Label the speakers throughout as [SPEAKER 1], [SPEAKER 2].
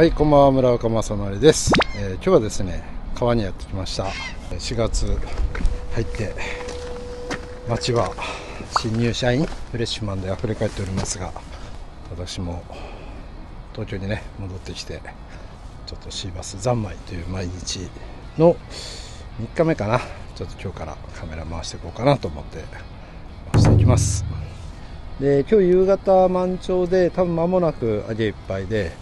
[SPEAKER 1] はい、こんばんは。村岡正則です。今日はですね、川にやってきました。4月入って街は新入社員フレッシュマンで溢れ返っておりますが、私も東京にね戻ってきて、ちょっとシーバス三昧という毎日の3日目かな。ちょっと今日からカメラ回していこうかなと思って回していきます。で、今日夕方満潮で、多分間もなく上げいっぱいで、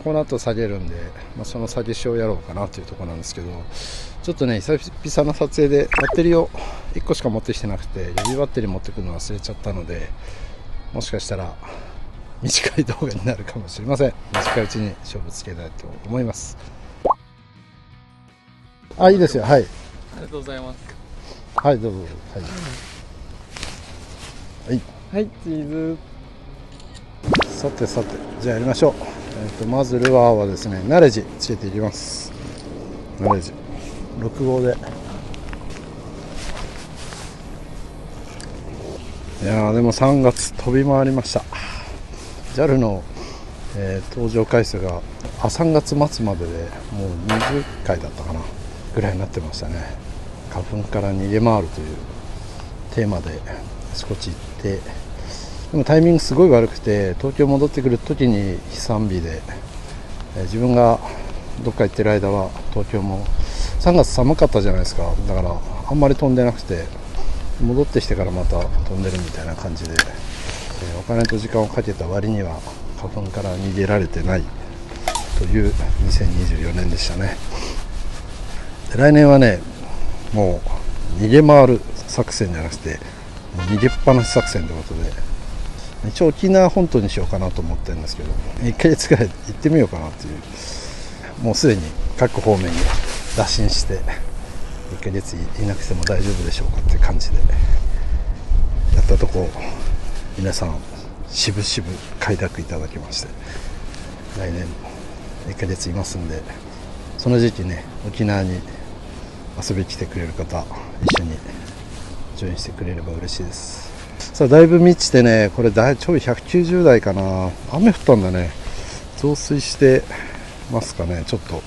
[SPEAKER 1] この後下げるんで、その下げしをやろうかなというところなんですけど、ちょっとね、久々の撮影でバッテリーを1個しか持ってきてなくて、予備バッテリー持ってくるの忘れちゃったので、もしかしたら短い動画になるかもしれません。短いうちに勝負つけたいと思います。あ、いいですよ。はい、
[SPEAKER 2] ありがとうございます。
[SPEAKER 1] はい、どうぞ。はい、
[SPEAKER 2] はい、チーズ。
[SPEAKER 1] さて、じゃあやりましょう。まずルアーはですね、ナレジつけていきます。ナレジ6号で。いやー、でも3月飛び回りました。 JAL の、搭乗回数が3月末まででもう20回だったかなぐらいになってましたね。花粉から逃げ回るというテーマであちこち行って、でもタイミングすごい悪くて、東京戻ってくる時に飛散日で、自分がどっか行ってる間は東京も3月寒かったじゃないですか。だからあんまり飛んでなくて、戻ってきてからまた飛んでるみたいな感じで、お金と時間をかけた割には花粉から逃げられてないという2024年でしたね。で、来年はね、もう逃げ回る作戦じゃなくて逃げっぱなし作戦ということで、一応沖縄本島にしようかなと思ってるんですけど、1ヶ月くらい行ってみようかなという、もうすでに各方面に打診して、1ヶ月いなくても大丈夫でしょうかっていう感じでやったとこ、皆さん渋々快諾いただきまして、来年1ヶ月いますんで、その時期ね、沖縄に遊びに来てくれる方、一緒にジョインしてくれれば嬉しいです。さあ、だいぶ満ちてね、これちょい190台かな。雨降ったんだね。増水してますかね。ちょっと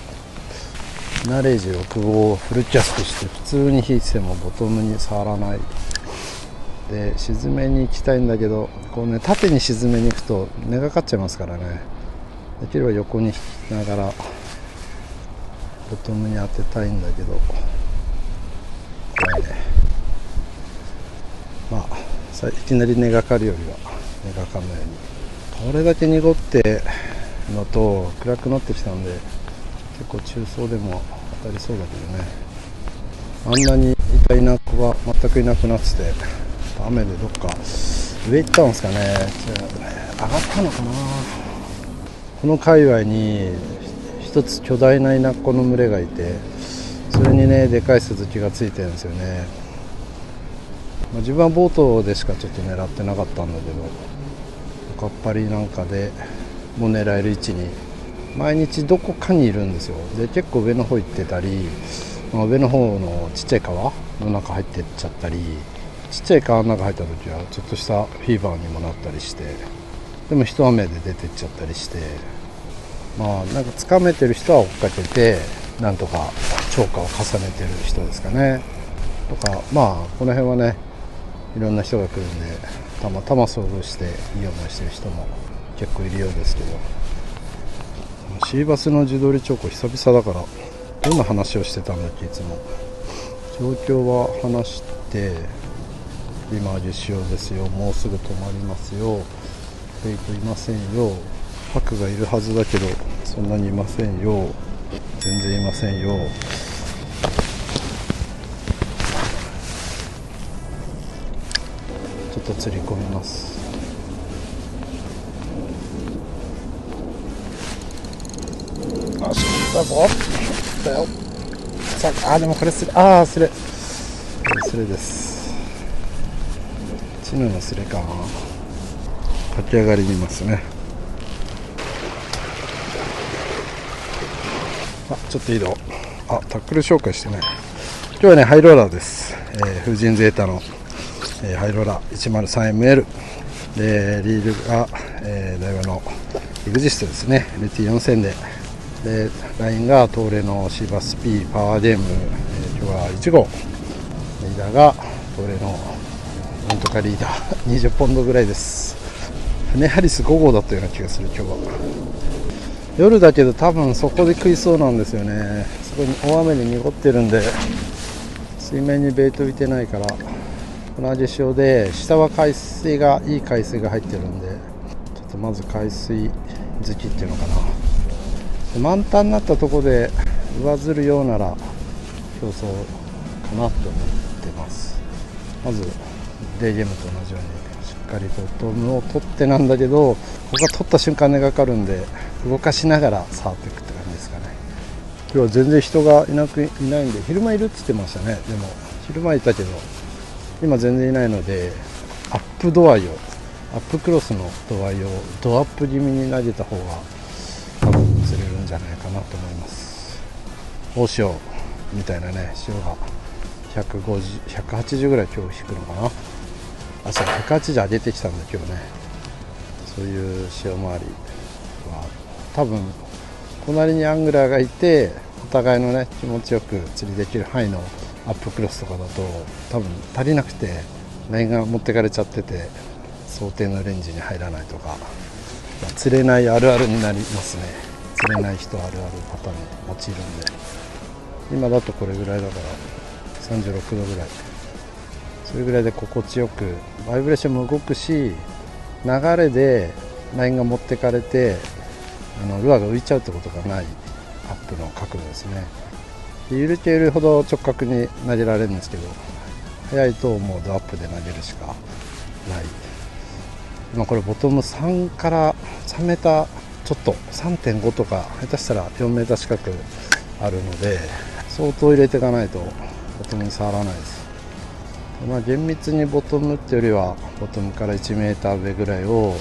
[SPEAKER 1] ナレージ6号をフルキャストして普通に引いてもボトムに触らないで、沈めに行きたいんだけど、こうね、縦に沈めに行くと根がかっちゃいますからね。できれば横に引きながらボトムに当てたいんだけど、怖いね。いきなり根がかるよりは根がかんないように。これだけ濁ってのと暗くなってきたんで、結構中層でも当たりそうだけどね。あんなにいた稲子が全くいなくなってて、雨でどっか上行ったんですかね。上がったのかな。この界隈に一つ巨大な稲子の群れがいて、それにね、でかいスズキがついてるんですよね。自分はボートでしかちょっと狙ってなかったんだけど、かっぱりなんかでもう狙える位置に毎日どこかにいるんですよ。で、結構上の方行ってたり、上の方のちっちゃい川の中入ってっちゃったり、ちっちゃい川の中入った時はちょっとしたフィーバーにもなったりして、でも一雨で出てっちゃったりして、なんかつかめてる人は追っかけてなんとか超過を重ねてる人ですかね。とか、この辺はね、いろんな人が来るんで、たまたま遭遇していい思いしてる人も結構いるようですけど、シーバスの自撮りチョコ久々だから、どんな話をしてたんだっけ。いつも状況は話して、今は実潮ですよ、もうすぐ止まりますよ、フェイクいませんよ、ハクがいるはずだけどそんなにいませんよ、全然いませんよ。ちょっと釣り込みます。あ、しったぞ。だよ。さあ、でもこれスレ、スレです。チヌのスレかな。炊き上がりにいますね。ちょっと移動。タックル紹介してね。今日はね、ハイローラーです。風神ゼータの、ハイローラー 103ML で、リールが、ダイワのエグジストですね。LT4000 ででラインが東レのシーバス P パワーデーム、今日は1号リーダーが東レのなんとかリーダー20ポンドぐらいです。船ハリス5号だったような気がする。今日は夜だけど多分そこで食いそうなんですよね。そこに大雨で濁ってるんで水面にベイト浮いてないから、同じ潮で下は海水がいい海水が入ってるんで、ちょっとまず海水好きっていうのかな。満タンになったところで上ずるようなら競争かなと思ってます。まずデイゲームと同じようにしっかりとボトムを取ってなんだけど、ここが取った瞬間根がかかるんで動かしながら触っていくって感じですかね。今日は全然人がいないんで、昼間いるって言ってましたね。でも昼間いたけど今全然いないので、アップドアイをアップクロスの度合いをドアップ気味に投げた方が多分釣れるんじゃないかなと思います。大潮みたいなね、潮が150、180ぐらい今日引くのかな。朝180上げてきたんで今日ね、そういう潮回りは多分隣にアングラーがいてお互いのね気持ちよく釣りできる範囲のアップクロスとかだと多分足りなくてラインが持ってかれちゃってて想定のレンジに入らないとか、釣れないあるあるになりますね。釣れない人あるあるパターンに陥るんで、今だとこれぐらいだから36度ぐらい、それぐらいで心地よくバイブレーションも動くし、流れでラインが持ってかれてルアーが浮いちゃうってことがないアップの角度ですね。で緩けるほど直角に投げられるんですけど、速いともうドアップで投げるしかない。今これボトム3から3メーターちょっと 3.5 とか下手したら4メーター近くあるので相当入れていかないとボトムに触らないです。厳密にボトムってよりはボトムから1メーター上ぐらいを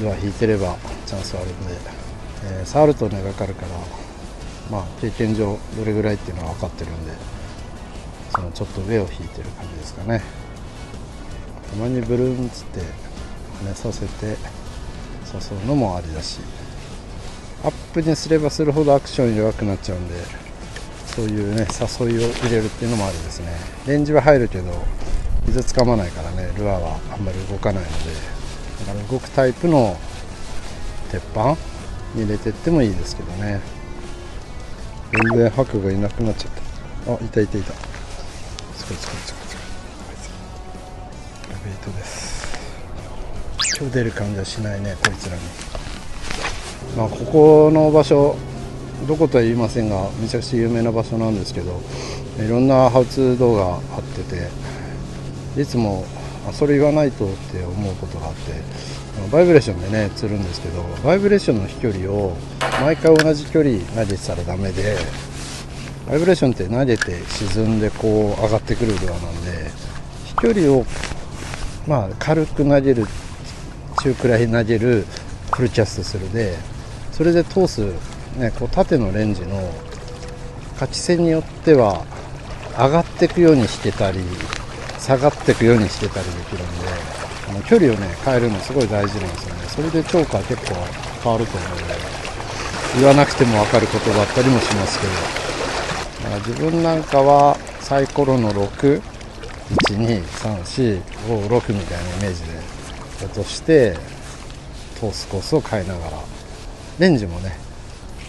[SPEAKER 1] ルアー引いてればチャンスはあるんで、触ると根がかかるから、経験上どれぐらいっていうのは分かってるんで、そのちょっと上を引いてる感じですかね。たまにブルーンつって跳ねさせて誘うのもありだし、アップにすればするほどアクション弱くなっちゃうんで、そういうね誘いを入れるっていうのもありですね。レンジは入るけど水つかまないからね、ルアーはあんまり動かないので、だから動くタイプの鉄板に入れてってもいいですけどね。全然ハクがいなくなっちゃった。あ、いたいたいた。つかベイトです。今日出る感じはしないね、こいつらに。ここの場所どことは言いませんが、めちゃくちゃ有名な場所なんですけど、いろんなハウツー動画あってて、いつもそれ言わないとって思うことがあって、バイブレーションでね釣るんですけど、バイブレーションの飛距離を毎回同じ距離投げてたらダメで、バイブレーションって投げて沈んでこう上がってくるルアーなんで、飛距離を軽く投げる、中くらい投げる、フルキャストするで、それで通すね、こう縦のレンジの勝ち線によっては上がっていくようにしてたり下がっていくようにしてたりできるんで、距離をね変えるのすごい大事なんですよね。それで釣果は結構変わると思うので、言わなくても分かることだったりもしますけど、自分なんかはサイコロの6、12345 6みたいなイメージで落として通すコースを変えながら、レンジもね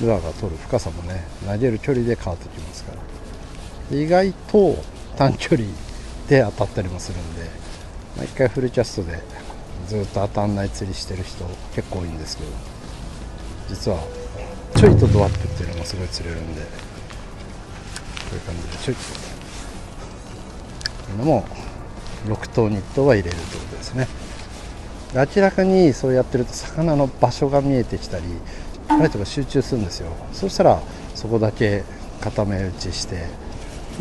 [SPEAKER 1] ルアーが取る深さもね投げる距離で変わってきますから、意外と短距離で当たったりもするんで、一回フルキャストでずっと当たんない釣りしてる人結構多いんですけど、実はちょいとドアップっていうのもすごい釣れるんで、こういう感じでちょいとというのも6頭2頭は入れるということですね。明らかにそうやってると魚の場所が見えてきたりライトが集中するんですよ。そうしたらそこだけ固め打ちして、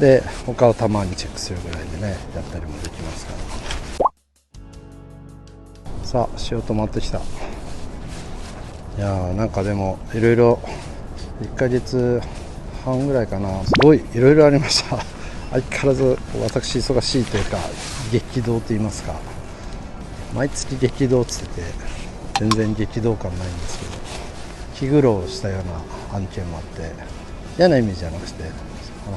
[SPEAKER 1] で他をたまにチェックするぐらいでねやったりもできますから。さあ潮止まってきた。いやーなんかでもいろいろ1ヶ月半ぐらいかな、すごいいろいろありました相変わらず私忙しいというか激動と言いますか、毎月激動っつってて全然激動感ないんですけど、気苦労したような案件もあって、嫌な意味じゃなくて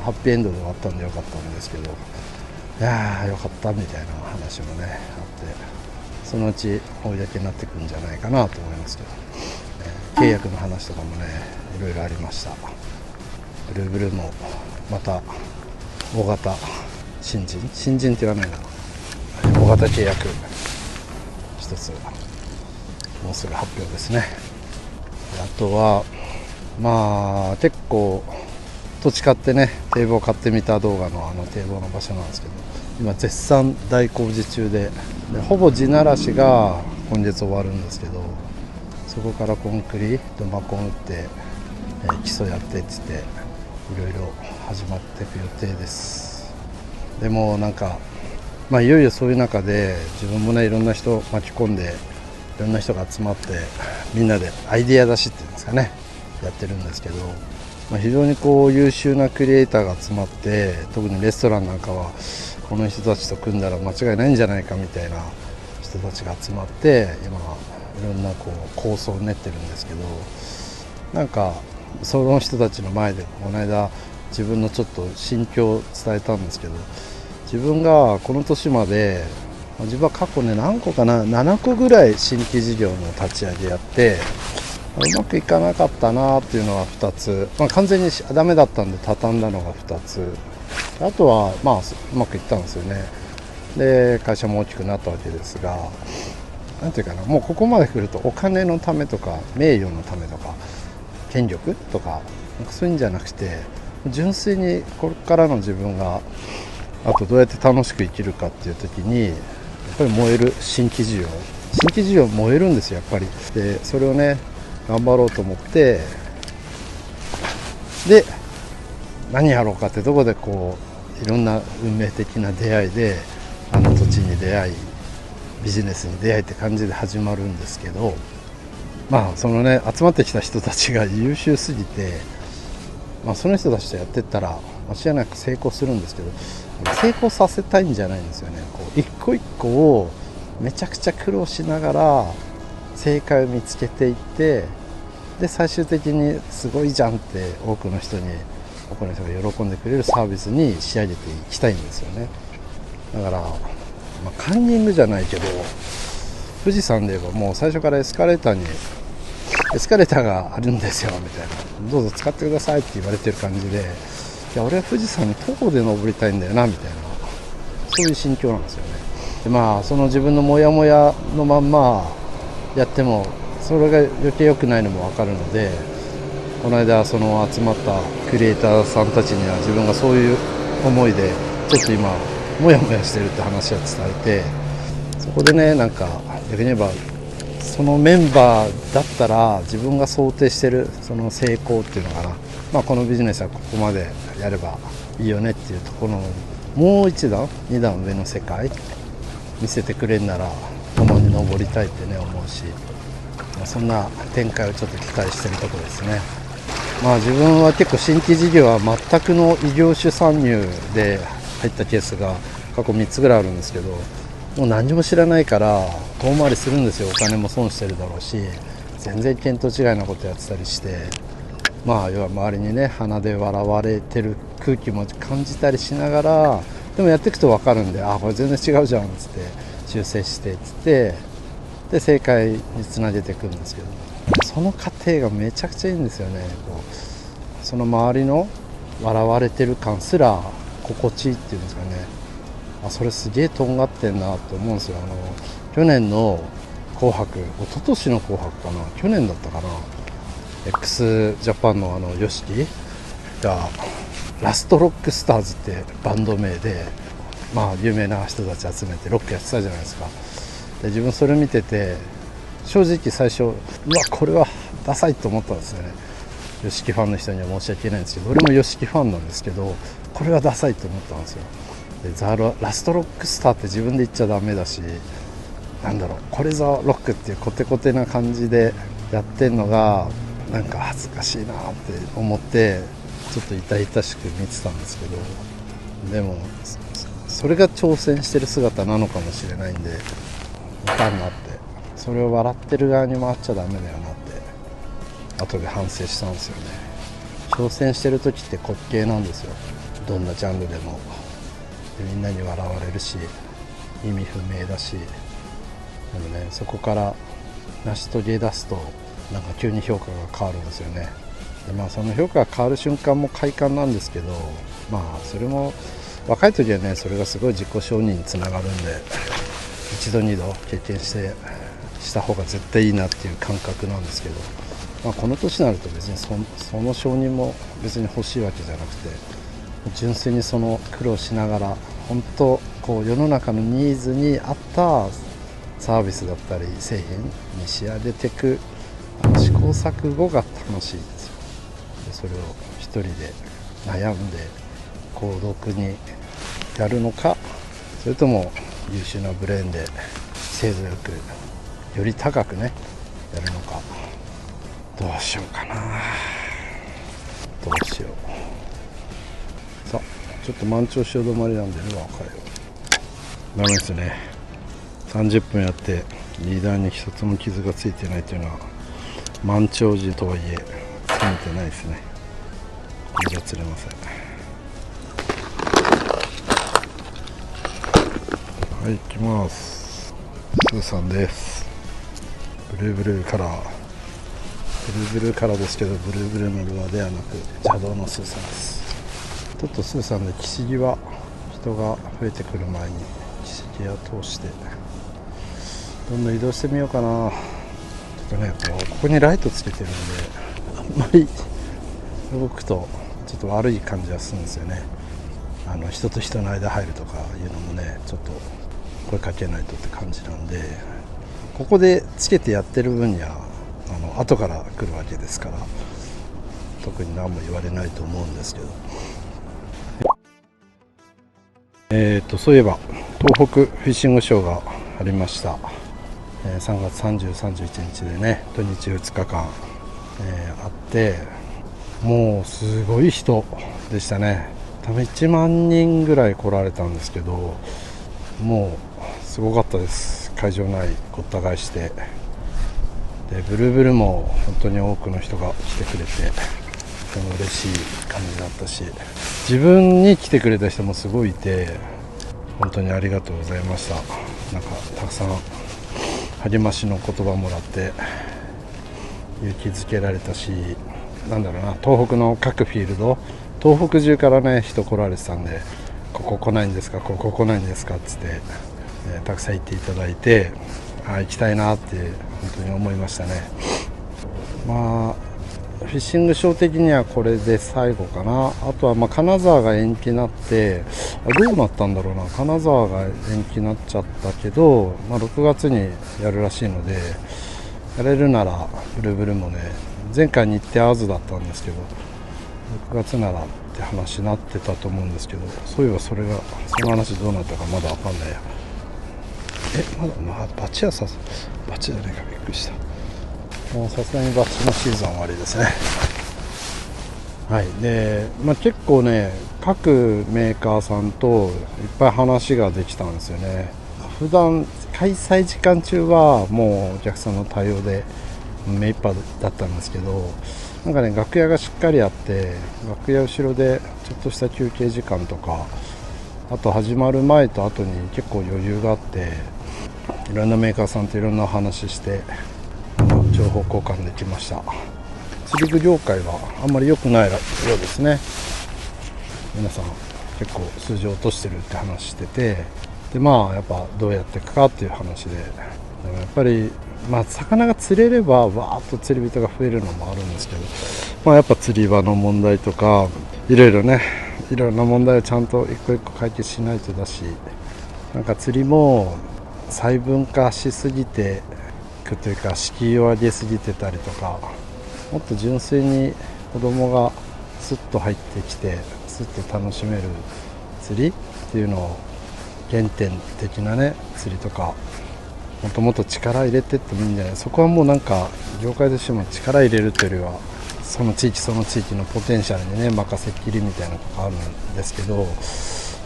[SPEAKER 1] ハッピーエンドで終わったんでよかったんですけど、いやーよかったみたいな話もねあって、そのうち公になってくるんじゃないかなと思いますけど、契約の話とかもねいろいろありました。ブルーブルーもまた大型新人って言わないな、大型契約一つもうすぐ発表ですね。あとはまあ結構土地買ってね、堤防買ってみた動画の堤防の場所なんですけど、今絶賛大工事中で、ほぼ地ならしが今月終わるんですけど、そこからコンクリ土間コン打って、基礎やってって言っていろいろ始まっていく予定です。でもなんか、いよいよそういう中で自分もねいろんな人巻き込んで、いろんな人が集まってみんなでアイデア出しっていうんですかね、やってるんですけど、非常にこう優秀なクリエイターが集まって、特にレストランなんかはこの人たちと組んだら間違いないんじゃないかみたいな人たちが集まって、今いろんなこう構想を練ってるんですけど、なんかその人たちの前でこの間自分のちょっと心境を伝えたんですけど、自分がこの年まで自分は過去ね何個かな、7個ぐらい新規事業の立ち上げやって、うまくいかなかったなっていうのは2つ、完全にダメだったんで畳んだのが2つ、あとはうまくいったんですよね。で会社も大きくなったわけですが、なんていうかな、もうここまで来るとお金のためとか名誉のためとか権力とかそういうんじゃなくて、純粋にこれからの自分があとどうやって楽しく生きるかっていう時にやっぱり燃える新規事業燃えるんですよやっぱり。でそれをね頑張ろうと思って、で何やろうかってとこでこういろんな運命的な出会いで土地に出会いビジネスに出会いって感じで始まるんですけど、そのね集まってきた人たちが優秀すぎて、その人たちとやってったら間違いなく成功するんですけど、成功させたいんじゃないんですよね。こう一個一個をめちゃくちゃ苦労しながら正解を見つけていって、で最終的にすごいじゃんって多くの人が喜んでくれるサービスに仕上げていきたいんですよね。だから、カンニングじゃないけど、富士山で言えばもう最初からエスカレーターがあるんですよみたいな、どうぞ使ってくださいって言われてる感じで、いや俺は富士山に徒歩で登りたいんだよなみたいな、そういう心境なんですよね。でその自分のモヤモヤのまんまやってもそれが余計良くないのも分かるので、この間その集まったクリエイターさんたちには自分がそういう思いでちょっと今モヤモヤしてるって話を伝えて、そこでねなんか逆に言えばそのメンバーだったら自分が想定してるその成功っていうのかな、このビジネスはここまでやればいいよねっていうところのもう一段二段上の世界見せてくれるなら共に登りたいってね思うし、そんな展開をちょっと期待してるところですね。自分は結構新規事業は全くの異業種参入で入ったケースが過去3つぐらいあるんですけど、もう何も知らないから遠回りするんですよ。お金も損してるだろうし、全然見当違いなことやってたりして、要は周りにね鼻で笑われてる空気も感じたりしながら、でもやっていくと分かるんで、これ全然違うじゃんっつって修正してっつってで正解につなげていくんですけど、その過程がめちゃくちゃいいんですよね。その周りの笑われてる感すら心地いいっていうんですかね。それすげえとんがってんなと思うんですよ。去年の紅白、一昨年の紅白かな、去年だったかな、 x ジャパンのYOSHIKIがラストロックスターズってバンド名で、有名な人たち集めてロックやってたじゃないですか。で自分それ見てて正直最初これはダサいと思ったんですよね。YOSHIKIファンの人には申し訳ないんですけど、俺も YOSHIKIファンなんですけど、これはダサいと思ったんですよ。でラストロックスターって自分で言っちゃダメだし、これぞロックっていうコテコテな感じでやってんのがなんか恥ずかしいなって思ってちょっと痛々しく見てたんですけど、でもそれが挑戦してる姿なのかもしれないんで、いかんなって、それを笑ってる側に回っちゃダメだよなって後で反省したんですよね。挑戦してる時って滑稽なんですよ、どんなジャンルでも。でみんなに笑われるし意味不明だし、でもねそこから成し遂げ出すとなんか急に評価が変わるんですよね。でその評価が変わる瞬間も快感なんですけど、それも若い時はねそれがすごい自己承認につながるんで、一度二度経験した方が絶対いいなっていう感覚なんですけど、この年になると別にその承認も別に欲しいわけじゃなくて、純粋にその苦労しながら本当こう世の中のニーズに合ったサービスだったり製品に仕上げていく試行錯誤が楽しいですよ。でそれを一人で悩んで孤独にやるのか、それとも優秀なブレーンで精度よくより高くねやるのか、どうしようかな。どうしよう。さあちょっと満潮潮止まりなんでね、若いよダメですね。30分やってリーダーに一つも傷がついてないというのは満潮時とはいえ攻めてないですね。じゃ釣れません。はい、行きます。スーさんです。ブルーブルーカラー、ブルーブルーカラーですけど、ブルーブルーのルアーではなく邪道のスーさんです。ちょっとスーさんで岸際、人が増えてくる前に岸際通してどんどん移動してみようかな。ちょっとねここにライトつけてるんであんまり動くとちょっと悪い感じはするんですよね。人と人の間入るとかいうのもねちょっと声かけないとって感じなんで、ここでつけてやってる分には後から来るわけですから特に何も言われないと思うんですけど、そういえば東北フィッシングショーがありました。3月30、31日でね土日2日間、あってもうすごい人でしたね。多分1万人ぐらい来られたんですけど、もうすごかったです。会場内ごった返して、でブルーブルも本当に多くの人が来てくれてとても嬉しい感じだったし、自分に来てくれた人もすごいいて本当にありがとうございました。なんかたくさん励ましの言葉もらって勇気づけられたし、なんだろうな、東北の各フィールド、東北中からね人来られてたんで、ここ来ないんですか、ここ来ないんですかっつって、たくさん行っていただいて、行きたいなって本当に思いましたね。フィッシングショー的にはこれで最後かな。あとは金沢が延期になって、どうなったんだろうな、金沢が延期になっちゃったけど、6月にやるらしいので、やれるならブルーブルーもね、前回日程合わずだったんですけど6月ならって話になってたと思うんですけど、そういえばその話どうなったかまだ分かんないや。まだバチはバチじゃないか、びっくりした。もうさすがにバチのシーズン終わりですね。はい。で、結構ね各メーカーさんといっぱい話ができたんですよね。普段開催時間中はもうお客さんの対応で目いっぱいだったんですけど、なんかね楽屋がしっかりあって、楽屋後ろでちょっとした休憩時間とか、あと始まる前と後に結構余裕があって、いろんなメーカーさんといろんなお話しして情報交換できました。釣り具業界はあんまり良くないようですね。皆さん結構数字を落としてるって話してて、でやっぱどうやっていくかっていう話で、でもやっぱり魚が釣れればわーっと釣り人が増えるのもあるんですけど、やっぱ釣り場の問題とかいろいろな問題をちゃんと一個一個解決しないとだし、なんか釣りも細分化しすぎていくというか、敷居を上げすぎてたりとか、もっと純粋に子供がスッと入ってきてスッと楽しめる釣りっていうのを原点的なね釣りとかもっともっと力入れてってもいいんじゃない。そこはもうなんか業界としても力入れるというよりはその地域その地域のポテンシャルにね任せっきりみたいなことあるんですけど、やっ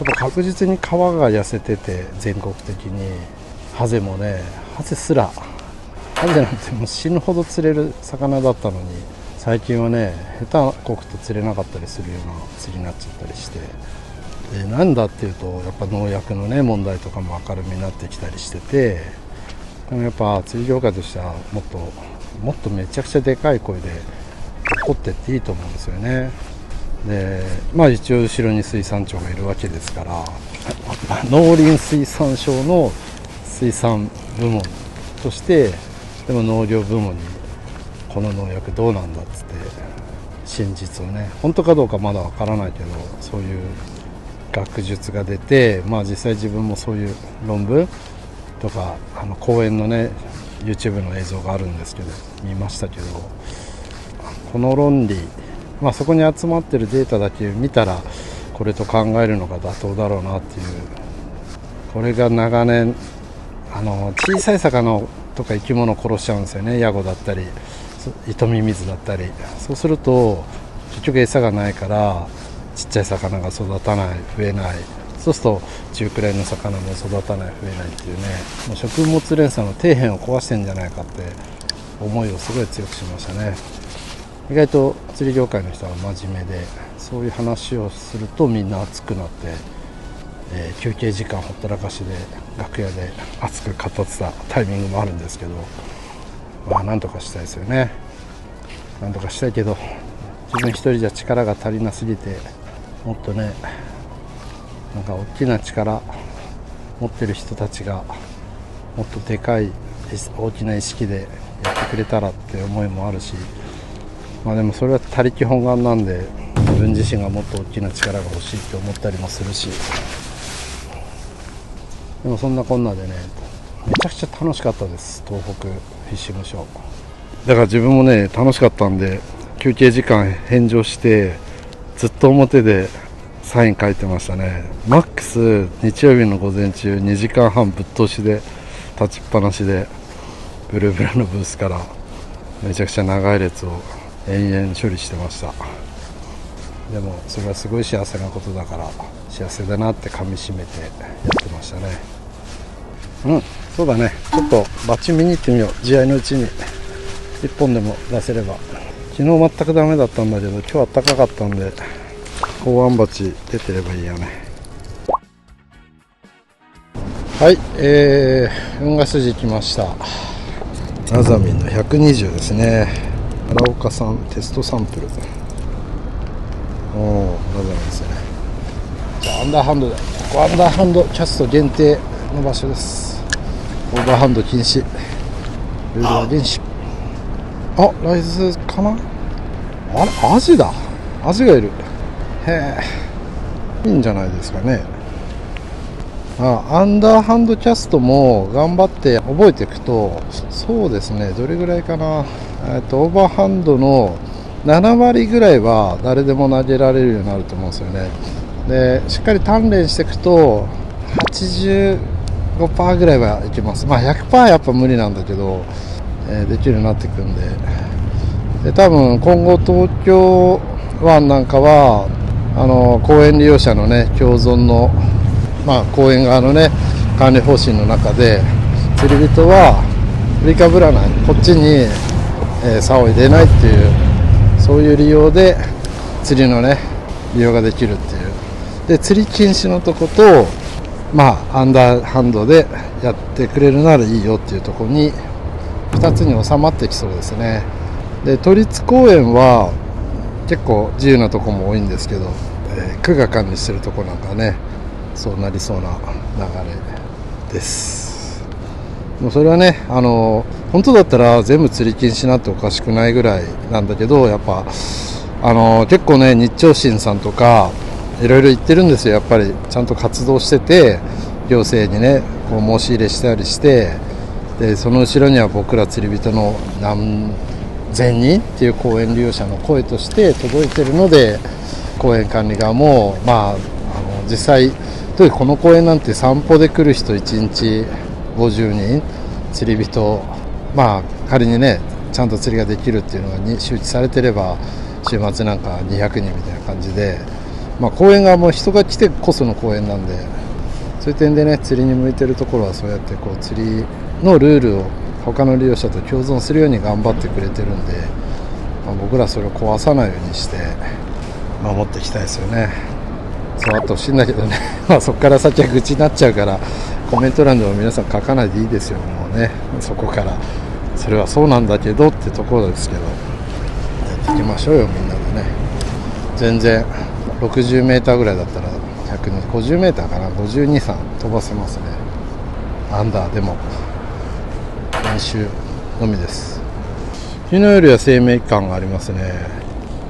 [SPEAKER 1] ぱ確実に川が痩せてて全国的にハゼもね、ハゼなんてもう死ぬほど釣れる魚だったのに最近はね下手こくと釣れなかったりするような釣りになっちゃったりして、でなんだっていうとやっぱ農薬のね問題とかも明るみになってきたりしてて、でもやっぱ釣り業界としてはもっとめちゃくちゃでかい声で怒ってっていいと思うんですよね。で一応後ろに水産庁がいるわけですから、農林水産省の水産部門として、でも農業部門にこの農薬どうなんだっつって真実をね、本当かどうかまだわからないけどそういう学術が出て、実際自分もそういう論文とか講演のね YouTube の映像があるんですけど見ましたけど、この論理、そこに集まってるデータだけ見たらこれと考えるのが妥当だろうなっていう、これが長年小さい魚とか生き物を殺しちゃうんですよね。ヤゴだったり糸ミミズだったり、そうすると結局餌がないからちっちゃい魚が育たない、増えない、そうすると中くらいの魚も育たない、増えないっていうね、もう食物連鎖の底辺を壊してんじゃないかって思いをすごい強くしましたね。意外と釣り業界の人は真面目で、そういう話をするとみんな熱くなって、休憩時間ほったらかしで楽屋で熱く語ってたタイミングもあるんですけど、なんとかしたいですよね。なんとかしたいけど自分一人じゃ力が足りなすぎて、もっとねなんか大きな力持ってる人たちがもっとでかい大きな意識でやってくれたらって思いもあるし、でもそれは他力本願なんで、自分自身がもっと大きな力が欲しいって思ったりもするし、でもそんなこんなでねめちゃくちゃ楽しかったです。東北フィッシングショーだから自分もね楽しかったんで、休憩時間返上してずっと表でサイン書いてましたね。マックス日曜日の午前中2時間半ぶっ通しで立ちっぱなしでブルーブルーのブースからめちゃくちゃ長い列を延々処理してました。でもそれはすごい幸せなことだから幸せだなって噛み締めてやってましたね。そうだね、ちょっとバッチ見に行ってみよう。試合のうちに1本でも出せれば。昨日全くダメだったんだけど今日は暖かかったんで公安鉢出てればいいよね。はい、運河筋来ました。ナザミンの120ですね。荒岡さんテストサンプル。ナザミンですね。じゃあアンダーハンドで、ここアンダーハンドキャスト限定の場所です。オーバーハンド禁止、ルールは厳守。ライズかな。アジだ。アジがいる。へえ、いいんじゃないですかね。アンダーハンドキャストも頑張って覚えていくと、そうですね、どれぐらいかな、オーバーハンドの7割ぐらいは誰でも投げられるようになると思うんですよね。でしっかり鍛錬していくと85% ぐらいはいけます。100% やっぱ無理なんだけど、できるようになっていくんで、多分今後東京湾なんかは公園利用者のね共存の公園側のね管理方針の中で、釣り人は振りかぶらない、こっちに、竿を入れないっていう、そういう利用で釣りのね利用ができるっていう。で釣り禁止のとことアンダーハンドでやってくれるならいいよっていうところに2つに収まってきそうですね。で都立公園は結構自由なとこも多いんですけど、区が管理してるとこなんかねそうなりそうな流れです。もうそれはね本当だったら全部釣り禁止になっておかしくないぐらいなんだけど、やっぱ結構ね日朝新さんとかいろいろ言ってるんですよ。やっぱりちゃんと活動してて行政にねこう申し入れしたりして、でその後ろには僕ら釣り人の何千人っていう公園利用者の声として届いてるので、公園管理側も実際特にこの公園なんて散歩で来る人1日50人釣り人、仮にねちゃんと釣りができるっていうのが周知されてれば週末なんか200人みたいな感じで、公園側も人が来てこその公園なんで、そういう点でね釣りに向いてるところはそうやってこう釣りのルールを他の利用者と共存するように頑張ってくれてるんで、僕らそれを壊さないようにして守っていきたいですよね。そうあってほしいんだけどねそこから先は愚痴になっちゃうからコメント欄でも皆さん書かないでいいですよ。もうね、そこからそれはそうなんだけどってところですけど、やっていきましょうよ、みんなでね。全然60メーターぐらいだったら50メーターかな、52、3飛ばせますね。アンダーでも練習のみです。昨日よりは生命感がありますね。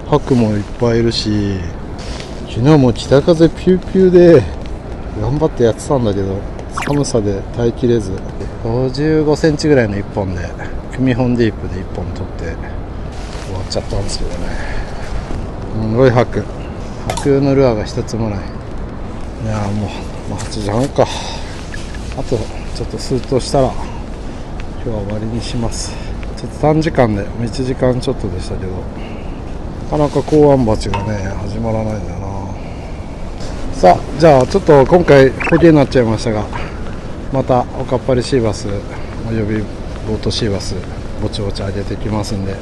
[SPEAKER 1] ハクもいっぱいいるし、昨日も北風ピューピューで頑張ってやってたんだけど、寒さで耐えきれず55センチぐらいの1本で組本ディープで1本取って終わっちゃったんですけどね。すごいハクのルアーが一つもない。いやもう8時半か。あとちょっとスーッとしたら今日は終わりにします。ちょっと短時間で1時間ちょっとでしたけど、なかなか高安鉢がね始まらないんだよな。さあじゃあちょっと今回ホゲになっちゃいましたが、またおかっぱりシーバスおよびボートシーバスぼちぼち上げていきますんで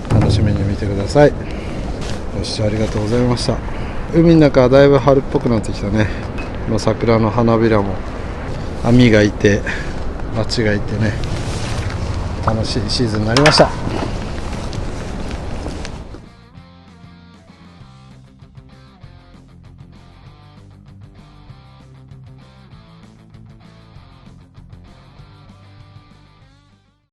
[SPEAKER 1] 楽しみに見てください。ご視聴ありがとうございました。海の中はだいぶ春っぽくなってきたね。桜の花びらも網がいてバチがいてね、楽しいシーズンになりました。